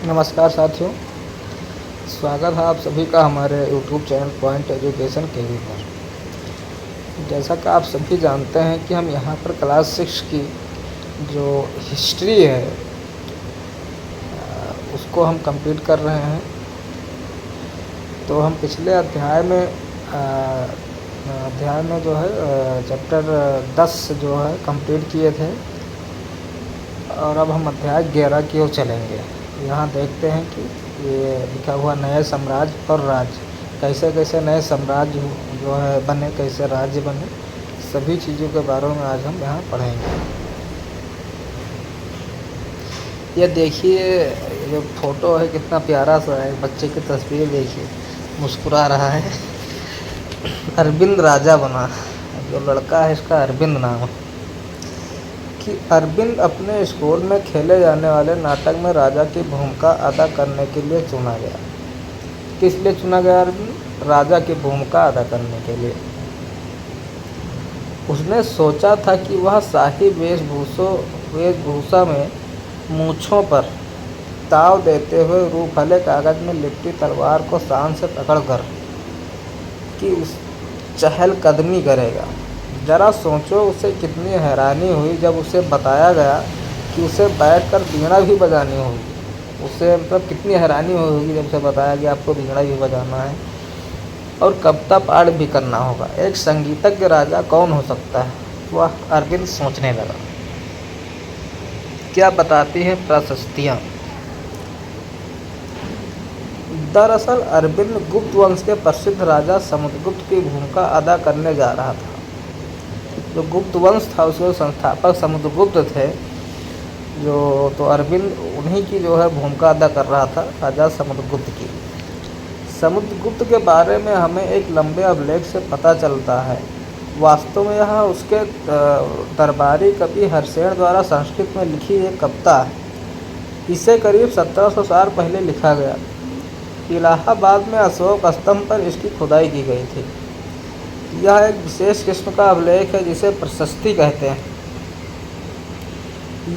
नमस्कार साथियों, स्वागत है आप सभी का हमारे यूट्यूब चैनल पॉइंट एजुकेशन केवी पर। जैसा कि आप सभी जानते हैं कि हम यहाँ पर क्लास 6 की जो हिस्ट्री है उसको हम कंप्लीट कर रहे हैं। तो हम पिछले अध्याय में जो है चैप्टर 10 जो है कंप्लीट किए थे और अब हम अध्याय 11 की ओर चलेंगे। यहाँ देखते हैं कि ये लिखा हुआ नए साम्राज्य और राज्य, कैसे कैसे नए साम्राज्य जो है बने, कैसे राज्य बने, सभी चीज़ों के बारे में आज हम यहाँ पढ़ेंगे। ये देखिए, ये फ़ोटो है कितना प्यारा सा है, बच्चे की तस्वीर देखिए, मुस्कुरा रहा है। अरविंद राजा बना, जो लड़का है इसका अरविंद नाम है। कि अरविंद अपने स्कूल में खेले जाने वाले नाटक में राजा की भूमिका अदा करने के लिए चुना गया। किस लिए चुना गया अरविंद? राजा की भूमिका अदा करने के लिए। उसने सोचा था कि वह शाही वेशभूषा में मूँछों पर ताव देते हुए रूपहले कागज में लिपटी तलवार को शान से पकड़कर कि उस चहलकदमी करेगा। ज़रा सोचो उसे कितनी हैरानी हुई जब उसे बताया गया कि उसे बैठकर वीणा भी बजानी होगी। उसे मतलब कितनी हैरानी होगी जब उसे बताया कि आपको वीणा भी बजाना है और कविता पाठ भी करना होगा। एक संगीतज्ञ राजा कौन हो सकता है? वह अरविंद सोचने लगा। क्या बताती है प्रशस्तियाँ? दरअसल अरविंद गुप्त वंश के प्रसिद्ध राजा समुद्रगुप्त की भूमिका अदा करने जा रहा था। जो गुप्त वंश था उसके संस्थापक समुद्रगुप्त थे, तो अरविंद उन्हीं की जो है भूमिका अदा कर रहा था, राजा समुद्रगुप्त की। समुद्रगुप्त के बारे में हमें एक लंबे अभिलेख से पता चलता है। वास्तव में यह उसके दरबारी कवि हरसेन द्वारा संस्कृत में लिखी एक कविता है। इसे करीब 1700 साल पहले लिखा गया। इलाहाबाद में अशोक स्तंभ पर इसकी खुदाई की गई थी। यह एक विशेष किस्म का अभिलेख है जिसे प्रशस्ति कहते हैं।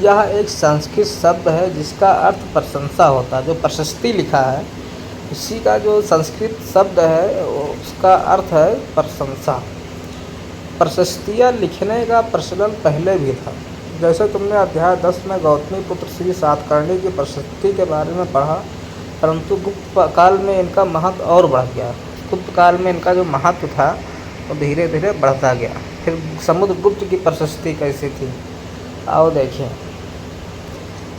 यह एक संस्कृत शब्द है जिसका अर्थ प्रशंसा होता है। जो प्रशस्ति लिखा है उसी का जो संस्कृत शब्द है उसका अर्थ है प्रशंसा। प्रशस्तियाँ लिखने का प्रचलन पहले भी था। जैसे तुमने अध्याय 10 में गौतमी पुत्र श्री सातकर्णी की प्रशस्ति के बारे में पढ़ा, परंतु गुप्त काल में इनका महत्व और बढ़ गया। गुप्त काल में इनका जो महत्व था वो धीरे धीरे बढ़ता गया। फिर समुद्रगुप्त की प्रशस्ति कैसी थी, आओ देखें।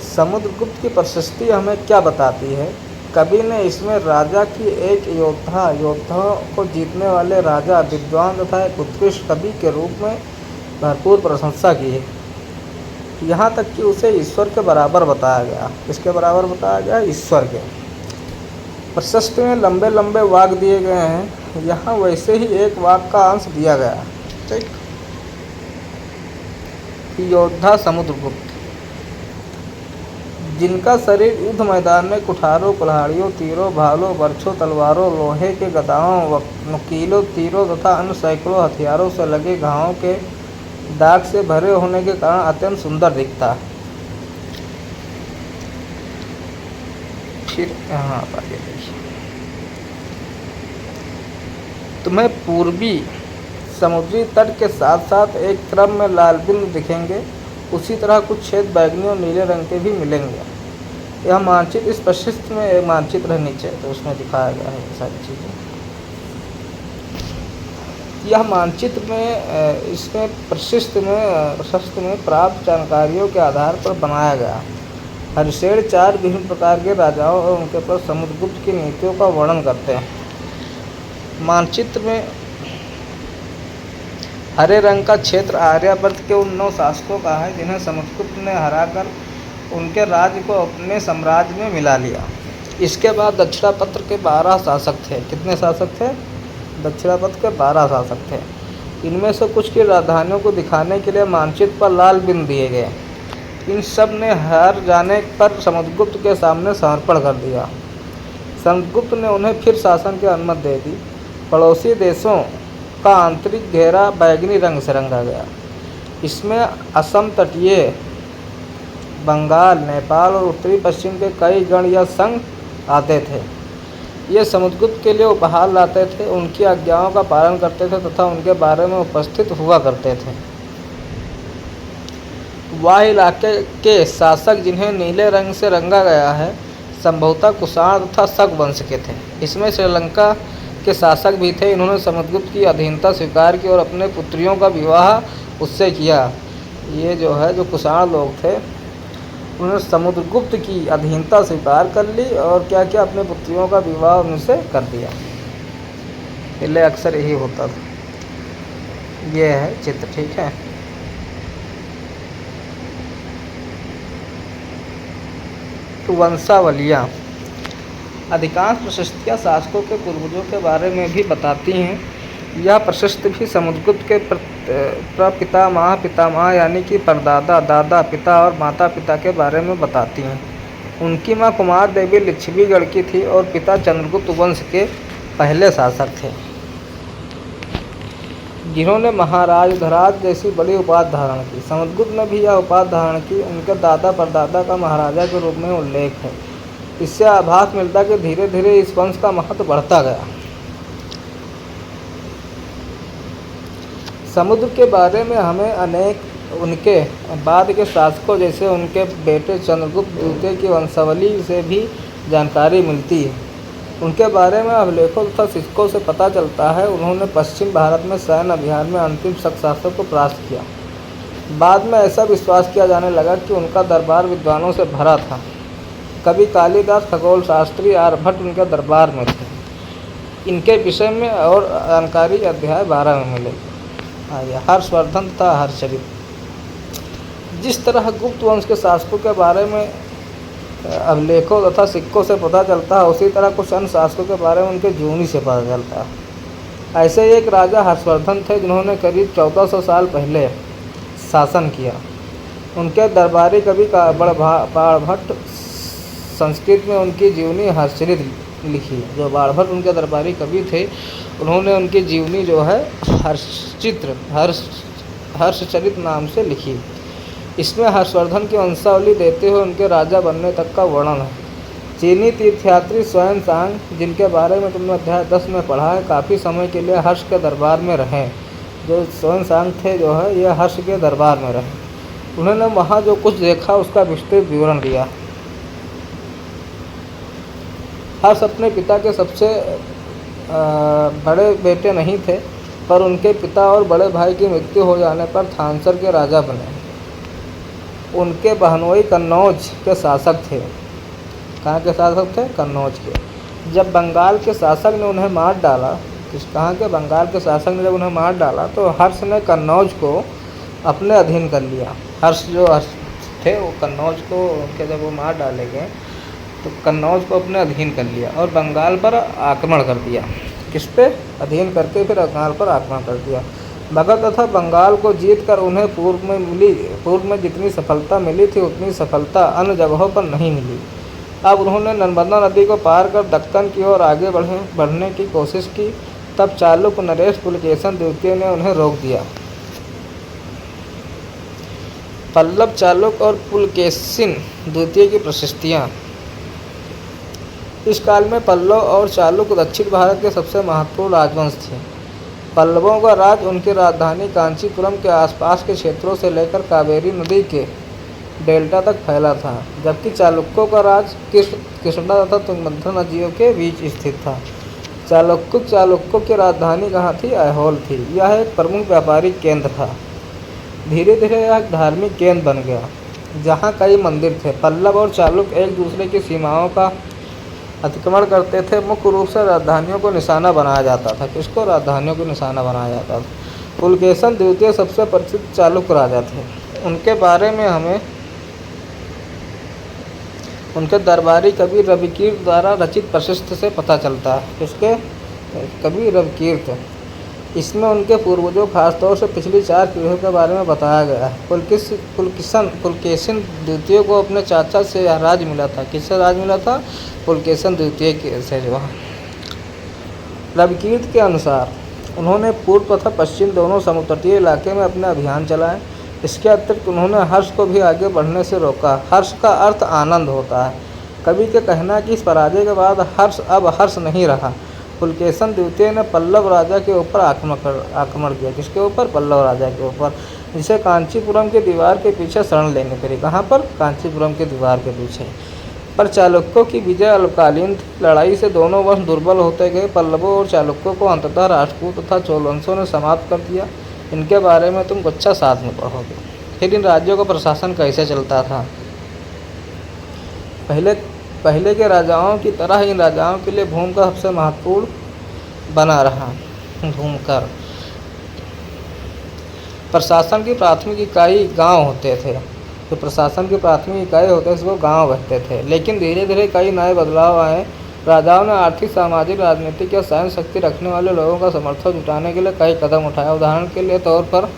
समुद्रगुप्त की प्रशस्ति हमें क्या बताती है? कवि ने इसमें राजा की एक योद्धाओं को जीतने वाले राजा, विद्वान तथा एक उत्कृष्ट कवि के रूप में भरपूर प्रशंसा की है। यहाँ तक कि उसे ईश्वर के बराबर बताया गया। किसके बराबर बताया गया? ईश्वर के। प्रशस्ति में लंबे लंबे वाक्य दिए गए हैं। यहाँ वैसे ही एक वाक्य का अंश दिया गया। ठीक, योद्धा समुद्रगुप्त, जिनका शरीर युद्ध मैदान में कुठारों, कुल्हाड़ियों, तीरों, भालों, बर्छों, तलवारों, लोहे के गदाओं, नुकीलों तीरों तथा अन्य सैकड़ों हथियारों से लगे घावों के दाग से भरे होने के कारण अत्यंत सुंदर दिखता है। फिर यहाँ पर आगे देखिए, तुम्हें पूर्वी समुद्री तट के साथ साथ एक क्रम में लाल बिंदु दिखेंगे। उसी तरह कुछ छेद बैगनी और नीले रंग के भी मिलेंगे। यह मानचित्र, इस प्रशस्त में एक मानचित्र है नीचे, तो उसमें दिखाया गया है ये सारी चीज़ें। यह मानचित्र में इसमें प्रशस्त में प्राप्त जानकारियों के आधार पर बनाया गया। हरिशेन 4 विभिन्न प्रकार के राजाओं और उनके पर समुद्रगुप्त की नीतियों का वर्णन करते हैं। मानचित्र में हरे रंग का क्षेत्र आर्यावर्त के उन 9 शासकों का है जिन्हें समुद्रगुप्त ने हराकर उनके राज्य को अपने साम्राज्य में मिला लिया। इसके बाद दक्षिणापत्र के 12 शासक थे। कितने शासक थे? दक्षिणापत्र के 12 शासक थे। इनमें से कुछ की राजधानियों को दिखाने के लिए मानचित्र पर लाल बिंदु दिए गए। इन सब ने हार जाने पर समुद्रगुप्त के सामने समर्पण कर दिया। समुद्रगुप्त ने उन्हें फिर शासन की अनुमति दे दी। पड़ोसी देशों का आंतरिक घेरा बैगनी रंग से रंगा गया। इसमें असम तटीय बंगाल, नेपाल और उत्तरी पश्चिम के कई गण या संघ आते थे। ये समुद्रगुप्त के लिए उपहार लाते थे, उनकी आज्ञाओं का पालन करते थे तथा उनके बारे में उपस्थित हुआ करते थे। वह इलाके के शासक जिन्हें नीले रंग से रंगा गया है संभवतः कुषाण तथा शक वंश के थे। इसमें श्रीलंका के शासक भी थे। इन्होंने समुद्रगुप्त की अधीनता स्वीकार की और अपने पुत्रियों का विवाह उससे किया। ये जो है जो कुषाण लोग थे उन्होंने समुद्रगुप्त की अधीनता स्वीकार कर ली और क्या किया, अपने पुत्रियों का विवाह उनसे कर दिया। पहले अक्सर यही होता था। ये है चित्र, ठीक है। वंशावलियाँ। अधिकांश प्रशस्तियाँ शासकों के पूर्वजों के बारे में भी बताती हैं। यह प्रशस्ति भी समुद्रगुप्त के प्रपितामह, पितामह यानी कि परदादा, दादा, पिता और माता पिता के बारे में बताती हैं। उनकी माँ कुमार देवी लिच्छवीगढ़ की थी और पिता चंद्रगुप्त वंश के पहले शासक थे, जिन्होंने महाराज, धराज जैसी बड़ी उपाधि धारण की। समुद्रगुप्त ने भी यह उपाधि धारण की। उनके दादा परदादा का महाराजा के रूप में उल्लेख है। इससे आभास मिलता है कि धीरे धीरे इस वंश का महत्व बढ़ता गया। समुद्र के बारे में हमें अनेक उनके बाद के शासकों जैसे उनके बेटे चंद्रगुप्त द्वितीय की वंशावली से भी जानकारी मिलती है। उनके बारे में अभिलेखों तथा सिक्कों से पता चलता है उन्होंने पश्चिम भारत में सैन्य अभियान में अंतिम शासक को परास्त किया। बाद में ऐसा विश्वास किया जाने लगा कि उनका दरबार विद्वानों से भरा था। कवि कालिदास, खगोल शास्त्री, आर्यभट्ट उनके दरबार में थे। इनके विषय में और जानकारी अध्याय 12 में मिलेगी। आइए, हर्षवर्धन तथा हर्षचरित। जिस तरह गुप्त वंश के शासकों के बारे में अभिलेखों तथा सिक्कों से पता चलता है, उसी तरह कुछ अन्य शासकों के बारे में उनके जीवनी से पता चलता है। ऐसे ही एक राजा हर्षवर्धन थे जिन्होंने करीब 1400 साल पहले शासन किया। उनके दरबारी कवि बाणभट्ट संस्कृत में उनकी जीवनी हर्षचरित लिखी। जो बाणभट्ट उनके दरबारी कवि थे, उन्होंने उनकी जीवनी जो है हर्षचरित नाम से लिखी। इसमें हर्षवर्धन की वंशावली देते हुए उनके राजा बनने तक का वर्णन है। चीनी तीर्थयात्री स्वान, जिनके बारे में तुमने अध्याय 10 में पढ़ा है, काफ़ी समय के लिए हर्ष के दरबार में रहे। जो स्वान थे जो है यह हर्ष के दरबार में रहे। उन्होंने वहाँ जो कुछ देखा उसका विस्तृत विवरण दिया। हर्ष अपने पिता के सबसे बड़े बेटे नहीं थे, पर उनके पिता और बड़े भाई की मृत्यु हो जाने पर थानसर के राजा बने। उनके बहनोई कन्नौज के शासक थे। कहाँ के शासक थे? कन्नौज के। जब बंगाल के शासक ने उन्हें मार डाला, कहाँ के? बंगाल के शासक ने जब उन्हें मार डाला तो हर्ष ने कन्नौज को अपने अधीन कर लिया। हर्ष थे वो कन्नौज को उनके जब वो मार डाले गए तो कन्नौज को अपने अधीन कर लिया और बंगाल पर आक्रमण कर दिया। किस पे? अधीन करके फिर बंगाल पर आक्रमण कर दिया। मगध तथा बंगाल को जीतकर उन्हें पूर्व में जितनी सफलता मिली थी उतनी सफलता अन्य जगहों पर नहीं मिली। अब उन्होंने नर्मदा नदी को पार कर दक्कन की ओर आगे बढ़ने की कोशिश की। तब चालुक्य नरेश पुलकेशन द्वितीय ने उन्हें रोक दिया। पल्लव, चालुक्य और पुलकेशिन द्वितीय की प्रशस्तियाँ। इस काल में पल्लव और चालुक्य दक्षिण भारत के सबसे महत्वपूर्ण राजवंश थे। पल्लवों का राज उनकी राजधानी कांचीपुरम के आसपास के क्षेत्रों से लेकर कावेरी नदी के डेल्टा तक फैला था, जबकि चालुक्यों का राज कृष्णा तथा तुंगभद्रा नदियों के बीच स्थित था। चालुक्यों की राजधानी कहाँ थी? ऐहोल थी। यह एक प्रमुख व्यापारिक केंद्र था। धीरे धीरे यह एक धार्मिक केंद्र बन गया, जहाँ कई मंदिर थे। पल्लव और चालुक्य एक दूसरे की सीमाओं का अतिक्रमण करते थे। मुख्य रूप से राजधानियों को निशाना बनाया जाता था। किसको? राजधानियों को निशाना बनाया जाता था। पुलकेशन द्वितीय सबसे प्रसिद्ध चालुक्य राजा थे। उनके बारे में हमें उनके दरबारी कवि रविकीर्त द्वारा रचित प्रशस्ति से पता चलता है। किसके? कवि रविकीर्त। इसमें उनके पूर्वजों, खासतौर से पिछली 4 पीढ़ियों के बारे में बताया गया है। पुलकेशिन द्वितीय को अपने चाचा से यह राज मिला था। किससे राज मिला था? पुलकेशिन द्वितीय से जो है। रविकीर्त के अनुसार उन्होंने पूर्व तथा पश्चिम दोनों समुद्र तटीय इलाके में अपने अभियान चलाए। इसके अतिरिक्त उन्होंने हर्ष को भी आगे बढ़ने से रोका। हर्ष का अर्थ आनंद होता है। कवि का कहना है कि इस पराजय के बाद हर्ष अब हर्ष नहीं रहा। पुलकेशन द्वितीय ने पल्लव राजा के ऊपर आक्रमण किया। किसके ऊपर? पल्लव राजा के ऊपर, जिसे कांचीपुरम की दीवार के पीछे शरण लेनी पड़ी। कहाँ पर? कांचीपुरम की दीवार के पीछे। पर चालुक्यों की विजय अल्पकालीन थी। लड़ाई से दोनों वंश दुर्बल होते गए। पल्लवों और चालुक्यों को अंततः राजपूत तथा चोल वंशों ने समाप्त कर दिया। इनके बारे में तुम कक्षा 7 में पढ़ोगे। फिर इन राज्यों का प्रशासन कैसे चलता था? पहले के राजाओं की तरह इन राजाओं के लिए भूमि का सबसे महत्वपूर्ण बना रहा। भूमिकर प्रशासन की प्राथमिक इकाई गांव होते थे। जो प्रशासन की प्राथमिक इकाई होते थे वो गांव कहते थे। लेकिन धीरे धीरे कई नए बदलाव आए। राजाओं ने आर्थिक, सामाजिक, राजनीतिक या सैन्य शक्ति रखने वाले लोगों का समर्थन जुटाने के लिए कई कदम उठाए। उदाहरण के लिए तौर पर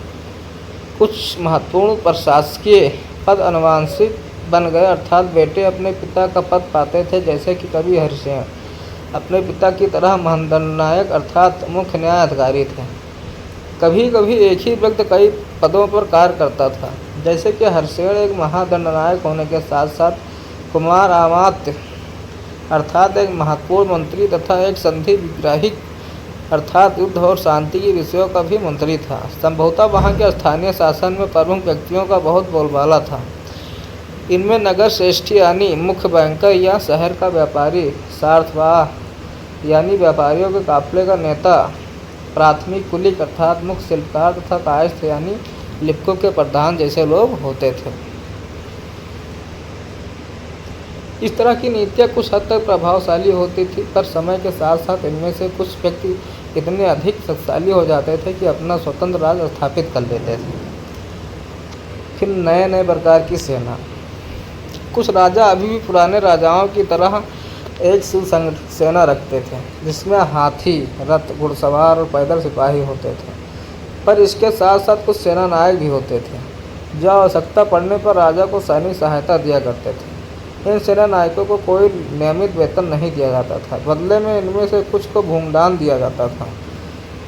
कुछ महत्वपूर्ण प्रशासकीय पद अनुवांशिक बन गए, अर्थात बेटे अपने पिता का पद पाते थे। जैसे कि कवि हरिसेन अपने पिता की तरह महादंडनायक अर्थात मुख्य न्याय अधिकारी थे। कभी कभी एक ही व्यक्ति कई पदों पर कार्य करता था। जैसे कि हरिसेन एक महादंडनायक होने के साथ साथ कुमार अमात्य अर्थात एक महत्वपूर्ण मंत्री तथा एक संधि विग्राहिक अर्थात युद्ध और शांति के विषयों का भी मंत्री था। संभवतः वहाँ के स्थानीय शासन में प्रमुख व्यक्तियों का बहुत बोलबाला था। इनमें नगर श्रेष्ठी यानी मुख्य बैंकर या शहर का व्यापारी, सार्थवाह यानी व्यापारियों के काफिले का नेता, प्राथमिक कुलिक अर्थात मुख्य शिल्पकार तथा कायस्थ यानी लिपिकों के प्रधान जैसे लोग होते थे। इस तरह की नीतियाँ कुछ हद तक प्रभावशाली होती थी, पर समय के साथ साथ इनमें से कुछ व्यक्ति इतने अधिक शक्तिशाली हो जाते थे कि अपना स्वतंत्र राज स्थापित कर लेते थे। फिर नए नए प्रकार की सेना। कुछ राजा अभी भी पुराने राजाओं की तरह एक सुसंगठित सेना रखते थे, जिसमें हाथी, रथ, घुड़सवार और पैदल सिपाही होते थे। पर इसके साथ साथ कुछ सेना नायक भी होते थे, जो आवश्यकता पड़ने पर राजा को सैनिक सहायता दिया करते थे। इन सेना नायकों को कोई नियमित वेतन नहीं दिया जाता था। बदले में इनमें से कुछ को भूमिदान दिया जाता था।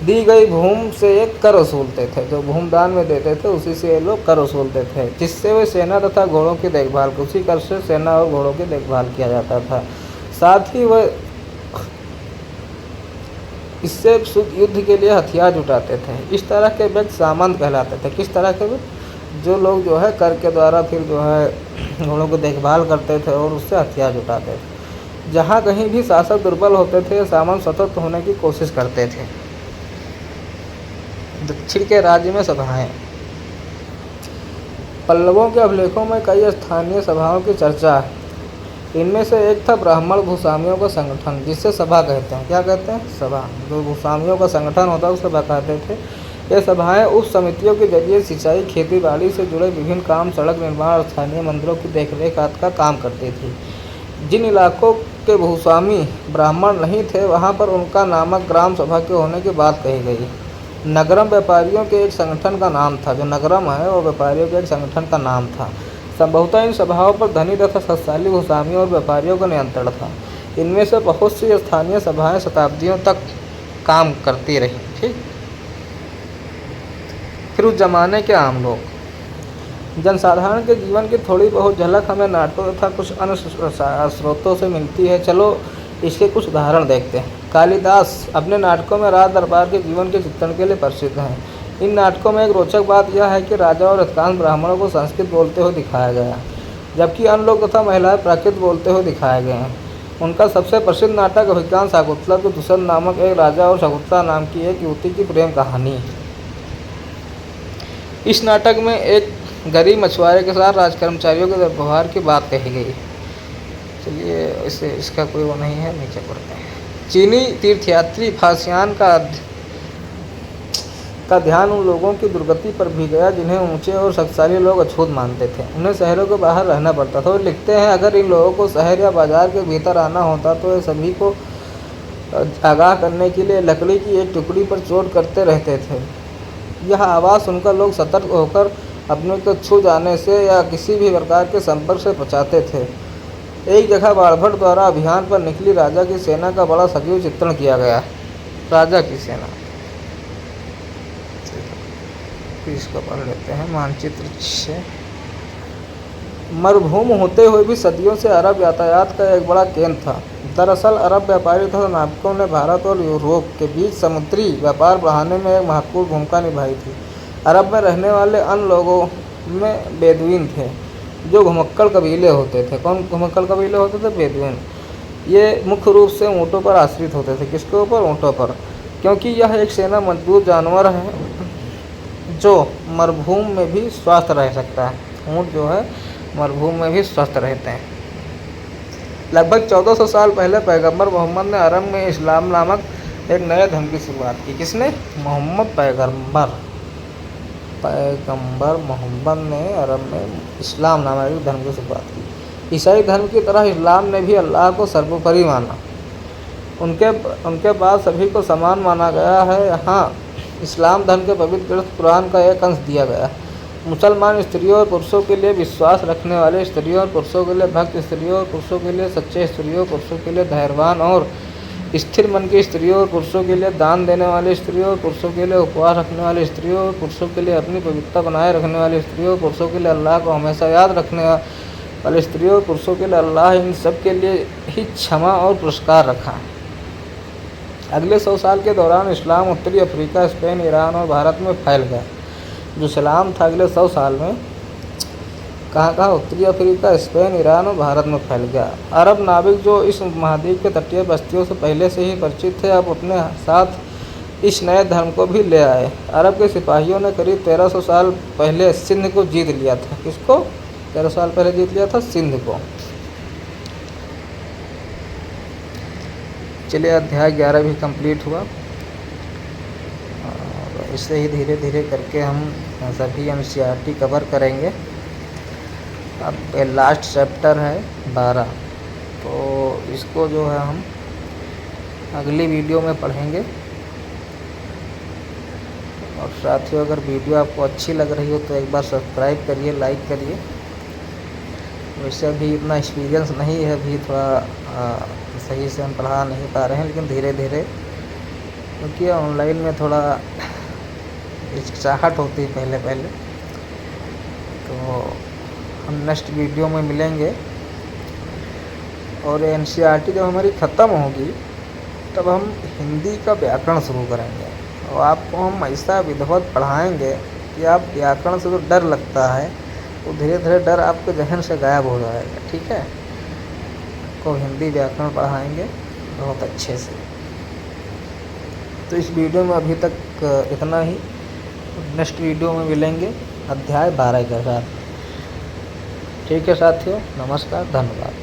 दी गई भूमि से एक कर वसूलते थे। जो भूमिदान में देते थे उसी से ये लोग कर वसूलते थे, जिससे वे सेना तथा घोड़ों की देखभाल, उसी कर से सेना और घोड़ों की देखभाल किया जाता था। साथ ही वह इससे युद्ध के लिए हथियार जुटाते थे। इस तरह के व्यक्ति सामंत कहलाते थे। किस तरह के? जो लोग जो है कर के द्वारा फिर जो है घोड़ों को देखभाल करते थे और उससे हथियार जुटाते थे। जहाँ कहीं भी शासक दुर्बल होते थे, सामंत सतर्क होने की कोशिश करते थे। दक्षिण के राज्य में सभाएं। पल्लवों के अभिलेखों में कई स्थानीय सभाओं की चर्चा है। इनमें से एक था ब्राह्मण भूस्वामियों का संगठन, जिससे सभा कहते हैं। क्या कहते हैं? सभा। जो भूस्वामियों का संगठन होता है उसे सभा कहते थे। ये सभाएं उस समितियों के जरिए सिंचाई, खेती बाड़ी से जुड़े विभिन्न काम, सड़क निर्माण और स्थानीय मंदिरों की देखरेख आदि का काम करती थी। जिन इलाकों के भूस्वामी ब्राह्मण नहीं थे, वहाँ पर उनका नामक ग्राम सभा के होने की बात कही गई। नगरम व्यापारियों के एक संगठन का नाम था। जो नगरम है वो व्यापारियों के एक संगठन का नाम था। संभवतः इन सभाओं पर धनी तथा शक्तिशाली भूस्वामियों और व्यापारियों का नियंत्रण था। इनमें से बहुत सी स्थानीय सभाएं शताब्दियों तक काम करती रही। ठीक। फिर उस जमाने के आम लोग। जनसाधारण के जीवन की थोड़ी बहुत झलक हमें नाटकों तथा कुछ अन्य स्रोतों से मिलती है। चलो इसके कुछ उदाहरण देखते हैं। कालिदास अपने नाटकों में राज दरबार के जीवन के चित्रण के लिए प्रसिद्ध हैं। इन नाटकों में एक रोचक बात यह है कि राजा और अधिकांश ब्राह्मणों को संस्कृत बोलते हुए दिखाया गया है, जबकि अन्य लोग तथा महिलाएं प्राकृत बोलते हुए दिखाए गए हैं। उनका सबसे प्रसिद्ध नाटक अभिज्ञान शाकुंतला के दुष्यंत नामक एक राजा और शकुंतला नाम की एक युवती की प्रेम कहानी। इस नाटक में एक गरीब मछुआरे के साथ राजकर्मचारियों के व्यवहार की बात कही गई। चलिए इसका कोई वो नहीं है, नीचे पढ़ते हैं। चीनी तीर्थयात्री फासियान का ध्यान उन लोगों की दुर्गति पर भी गया जिन्हें ऊंचे और शक्तिशाली लोग अछूत मानते थे। उन्हें शहरों के बाहर रहना पड़ता था। वो लिखते हैं, अगर इन लोगों को शहर या बाजार के भीतर आना होता तो ये सभी को आगाह करने के लिए लकड़ी की एक टुकड़ी पर चोट करते रहते थे। यह आवाज़ सुनकर लोग सतर्क होकर अपने को छू जाने से या किसी भी प्रकार के संपर्क से बचाते थे। एक जगह बाणभट्ट द्वारा अभियान पर निकली राजा की सेना का बड़ा सजीव चित्रण किया गया। राजा की सेना। फिर इसको पढ़ लेते हैं मानचित्र से। मरुभूमि होते हुए भी सदियों से अरब यातायात का एक बड़ा केंद्र था। दरअसल अरब व्यापारी तथा नाविकों ने भारत और यूरोप के बीच समुद्री व्यापार बढ़ाने में एक महत्वपूर्ण भूमिका निभाई थी। अरब में रहने वाले अन्य लोगों में बेदुइन थे, जो घुमक्कड़ कबीले होते थे। कौन घुमक्कड़ कबीले होते थे? बेदुइन। ये मुख्य रूप से ऊँटों पर आश्रित होते थे। किसके ऊपर? ऊँटों पर, क्योंकि यह एक सेना मजबूत जानवर है जो मरुभूमि में भी स्वस्थ रह सकता है। ऊँट जो है मरुभूमि में भी स्वस्थ रहते हैं। लगभग 1400 साल पहले पैगंबर मोहम्मद ने अरब में इस्लाम नामक एक नए धर्म की शुरुआत की। किसने? मोहम्मद पैगंबर मोहम्मद ने अरब में इस्लाम नामक एक धर्म की शुरुआत की। ईसाई धर्म की तरह इस्लाम ने भी अल्लाह को सर्वोपरि माना। उनके बाद सभी को समान माना गया है। यहाँ इस्लाम धर्म के पवित्र ग्रंथ कुरान का एक अंश दिया गया है। मुसलमान स्त्रियों और पुरुषों के लिए विश्वास रखने वाले स्त्रियों और पुरुषों के लिए भक्त स्त्रियों और पुरुषों के लिए सच्चे स्त्रियों, पुरुषों के लिए धैर्यवान और स्थिर मन की स्त्रियों और पुरुषों के लिए दान देने वाली स्त्रियों और पुरुषों के लिए उपवास रखने वाली स्त्रियों और पुरुषों के लिए अपनी पवित्रता बनाए रखने वाली स्त्रियों और पुरुषों के लिए अल्लाह को हमेशा याद रखने वाले स्त्रियों और पुरुषों के लिए अल्लाह इन सब के लिए ही क्षमा और पुरस्कार रखा। अगले 100 साल के दौरान इस्लाम उत्तरी अफ्रीका, स्पेन, ईरान और भारत में फैल गया। जो इस्लाम था अगले 100 साल में कहाँ? उत्तरी अफ्रीका, स्पेन, ईरान और भारत में फैल गया। अरब नाविक जो इस महाद्वीप के तटीय बस्तियों से पहले से ही परिचित थे, अब अपने साथ इस नए धर्म को भी ले आए। अरब के सिपाहियों ने करीब 1300 साल पहले सिंध को जीत लिया था। किसको? 1300 साल पहले जीत लिया था सिंध को। चलिए, अध्याय 11 भी कंप्लीट हुआ। इससे ही धीरे धीरे करके हम सभी एनसीईआरटी कवर करेंगे। अब लास्ट चैप्टर है 12, तो इसको जो है हम अगली वीडियो में पढ़ेंगे। और साथियों, अगर वीडियो आपको अच्छी लग रही हो तो एक बार सब्सक्राइब करिए, लाइक करिए। वैसे अभी इतना एक्सपीरियंस नहीं है, अभी थोड़ा सही से हम पढ़ा नहीं पा रहे हैं, लेकिन धीरे धीरे, क्योंकि ऑनलाइन में थोड़ा हिचकिचाहट होती है पहले। तो हम नेक्स्ट वीडियो में मिलेंगे। और एनसीईआरटी जब हमारी ख़त्म होगी तब हम हिंदी का व्याकरण शुरू करेंगे। और आपको हम ऐसा विधिवत पढ़ाएंगे कि आप व्याकरण से जो डर लगता है वो धीरे धीरे डर आपके जहन से गायब हो जाएगा। ठीक है, को हिंदी व्याकरण पढ़ाएंगे बहुत अच्छे से। तो इस वीडियो में अभी तक इतना ही। नेक्स्ट वीडियो में मिलेंगे अध्याय 12 के साथ। ठीक है साथियों, नमस्कार, धन्यवाद।